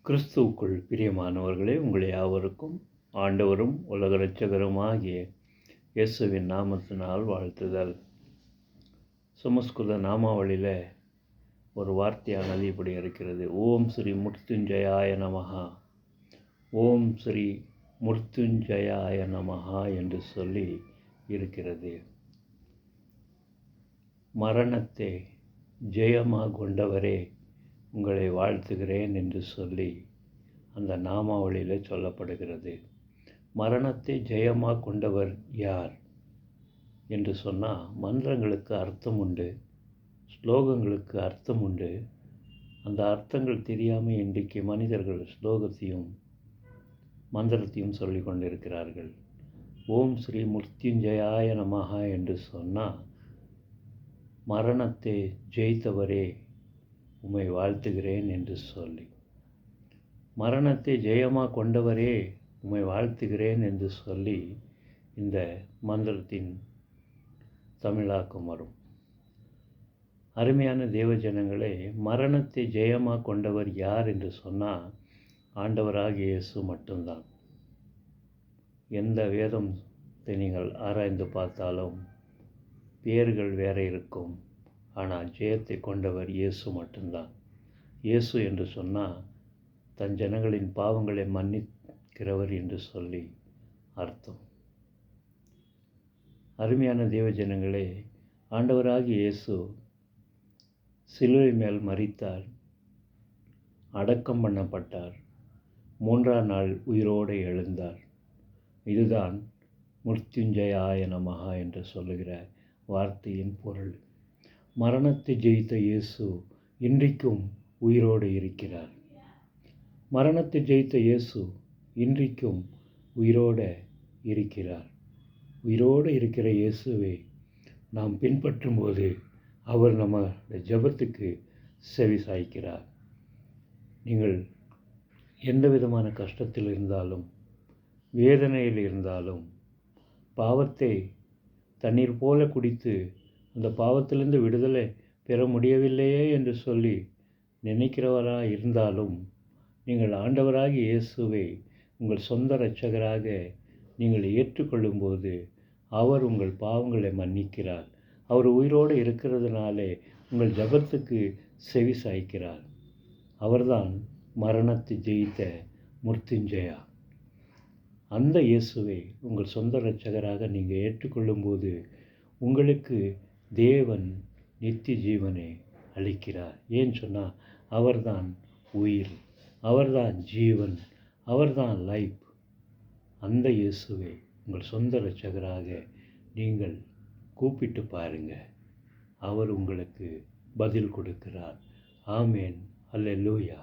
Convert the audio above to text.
கிறிஸ்துவுக்குள் பிரியமானவர்களே, உங்கள் யாவருக்கும் ஆண்டவரும் உலக இரட்சகருமாகிய இயேசுவின் நாமத்தினால் வாழ்த்துதல். சமஸ்கிருத நாமாவளியில் ஒரு வார்த்தையானது இப்படி இருக்கிறது: ஓம் ஸ்ரீ மிருத்யுஞ்சயாய நமஹா, ஓம் ஸ்ரீ மிருத்யுஞ்சயாய நமஹா என்று சொல்லி இருக்கிறது. மரணத்தை ஜெயமாக கொண்டவரே உங்களை வாழ்த்துகிறேன் என்று சொல்லி அந்த நாமாவளியில் சொல்லப்படுகிறது. மரணத்தை ஜெயமாக கொண்டவர் யார் என்று சொன்னால், மந்திரங்களுக்கு அர்த்தம் உண்டு, ஸ்லோகங்களுக்கு அர்த்தம் உண்டு. அந்த அர்த்தங்கள் தெரியாமல் இன்றைக்கு மனிதர்கள் ஸ்லோகத்தையும் மந்திரத்தையும் சொல்லி கொண்டிருக்கிறார்கள். ஓம் ஸ்ரீ மிருத்யுஞ்சயாய நமஹா என்று சொன்னால், மரணத்தை ஜெயித்தவரே உம்மை வாழ்த்துகிறேன் என்று சொல்லி, மரணத்தை ஜெயமாக கொண்டவரே உம்மை வாழ்த்துகிறேன் என்று சொல்லி இந்த மந்திரத்தின் தமிழாக்கம் வரும். அருமையான தேவஜனங்களே, மரணத்தை ஜெயமாக கொண்டவர் யார் என்று சொன்னால் ஆண்டவராகிய இயேசு மட்டும்தான். எந்த வேதத்தை நீங்கள் ஆராய்ந்து பார்த்தாலும் பேர்கள் வேற இருக்கும், ஆனால் ஜெயத்தை கொண்டவர் இயேசு மட்டும்தான். இயேசு என்று சொன்னால் தன் ஜனங்களின் பாவங்களை மன்னிக்கிறவர் என்று சொல்லி அர்த்தம். அருமையான தேவஜனங்களே, ஆண்டவராகிய இயேசு சிலுவை மேல் மரித்தார், அடக்கம் பண்ணப்பட்டார், 3ஆம் நாள் உயிரோடு எழுந்தார். இதுதான் மிருத்யுஞ்சயாய நமஹா என்று சொல்லுகிற வார்த்தையின் பொருள். மரணத்தை ஜெயித்த இயேசு இன்றைக்கும் உயிரோடு இருக்கிறார். மரணத்தை ஜெயித்த இயேசு இன்றைக்கும் உயிரோடு இருக்கிறார். உயிரோடு இருக்கிற இயேசுவை நாம் பின்பற்றும்போது அவர் நம்ம ஜெபத்துக்கு செவி சாய்க்கிறார். நீங்கள் எந்த விதமான கஷ்டத்தில் இருந்தாலும், வேதனையில் இருந்தாலும், பாவத்தை தண்ணீர் போல குடித்து அந்த பாவத்திலிருந்து விடுதலை பெற முடியவில்லையே என்று சொல்லி நினைக்கிறவராக இருந்தாலும், நீங்கள் ஆண்டவராகிய இயேசுவை உங்கள் சொந்த இரட்சகராக நீங்கள் ஏற்றுக்கொள்ளும்போது அவர் உங்கள் பாவங்களை மன்னிக்கிறார். அவர் உயிரோடு இருக்கிறதுனாலே உங்கள் ஜெபத்துக்கு செவி சாய்க்கிறார். அவர்தான் மரணத்தை ஜெயித்த மிருத்யுஞ்சயா. அந்த இயேசுவை உங்கள் சொந்த இரட்சகராக நீங்கள் ஏற்றுக்கொள்ளும்போது உங்களுக்கு தேவன் நித்திய ஜீவனை அளிக்கிறார். ஏன் சொன்னால், அவர்தான் உயிர், அவர்தான் ஜீவன், அவர்தான் லைஃப். அந்த இயேசுவை உங்கள் சொந்த இரட்சகராக நீங்கள் கூப்பிட்டு பாருங்கள், அவர் உங்களுக்கு பதில் கொடுக்கிறார். ஆமேன். அல்லேலூயா.